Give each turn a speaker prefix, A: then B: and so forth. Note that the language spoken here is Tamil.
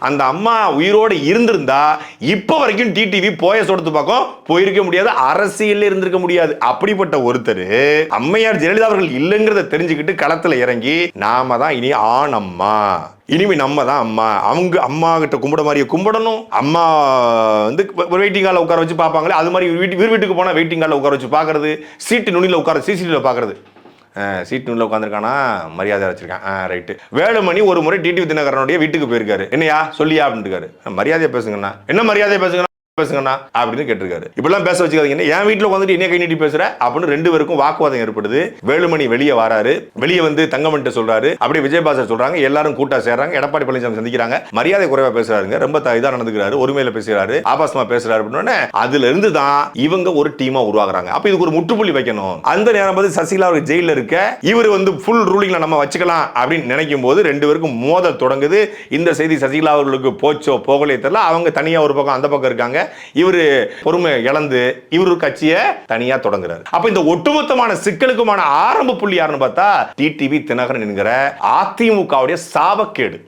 A: அந்த அம்மா உயிரோடு இருந்திருந்தா இப்ப வரைக்கும் டிடிவி போய சொடுத்து பக்கம் போயிருக்க முடியாது, அரசியல் இருந்திருக்க முடியாது. அப்படிப்பட்ட ஒருத்தர் அம்மையார் ஜெயலலிதா அவர்கள் இல்லைங்கிறத தெரிஞ்சுக்கிட்டு களத்துல இறங்கி நாம தான் இனி ஆணம்மா, இனிமே நம்ம தான் அம்மா, அவங்க அம்மா கிட்ட கும்பிட மாதிரியே கும்பிடணும், அம்மா வந்து வெயிட்டிங் ஹாலில் உட்கார வச்சு பார்ப்பாங்களே அது மாதிரி இவர் வீட்டுக்கு போனால் வெயிட்டிங் ஹாலில் உட்கார வச்சு பார்க்கறது, சீட்டு நுனியில் உட்கார சிசிடிவியில் பார்க்கறது. சீட் உள்ள உட்காந்துருக்கானா மரியாதை வச்சிருக்கான், ரைட்டு. வேலுமணி ஒரு முறை டிடிவி தினகரனுடைய வீட்டுக்கு போயிருக்காரு, என்னையா சொல்லியா அப்படின்ட்டு, மரியாதையை பேசுங்கண்ணா, என்ன மரியாதையை பேசுங்க பேசுங்கண்ணா அப்படின்னு கேட்டிருக்காரு. இப்பெல்லாம் பேச வச்சுக்காதீங்க, என் வீட்டில் உட்காந்துட்டு என்ன கை நீட்டி பேசுற அப்படின்னு ரெண்டு பேருக்கும் வாக்குவாதம் ஏற்படுது. வேலுமணி வெளியே வராரு, வெளியே வந்து தங்கமணிட்ட சொல்றாரு, அப்படியே விஜயபாஸ்கர் சொல்றாங்க, எல்லாரும் கூட்டா சேர்றாங்க, எடப்பாடி பழனிசாமி சந்திக்கிறாங்க, மரியாதை குறைவா பேசுறாருங்க, ரொம்ப இதா நடந்துக்கிறாரு, ஒருமையில பேசுறாரு, ஆபாசமா பேசுறாரு அப்படின்னு. அதுல இருந்து தான் இவங்க ஒரு டீமா உருவாக்குறாங்க. அப்ப இதுக்கு ஒரு முற்றுப்புள்ளி வைக்கணும். அந்த நேரம் வந்து சசிகலா அவருக்கு ஜெயில இருக்க இவர் வந்து ஃபுல் ரூலிங்ல நம்ம வச்சுக்கலாம் அப்படின்னு நினைக்கும் போது ரெண்டு பேருக்கும் மோதல் தொடங்குது. இந்த செய்தி சசிகலா அவர்களுக்கு போச்சோ போகலே தெரியல, அவங்க தனியா ஒரு பக்கம் அந்த பக்கம் இருக்காங்க. இவரு பொறுமை இழந்து இவரு கட்சியை தனியா தொடங்குறாரு. அப்ப இந்த ஒட்டுமொத்தமான சிக்கலுக்குமான ஆரம்ப புள்ளி யாருன்னு பார்த்தா டிடிவி தினகரன் என்கிற அதிமுகவுடைய சாபக்கேடு.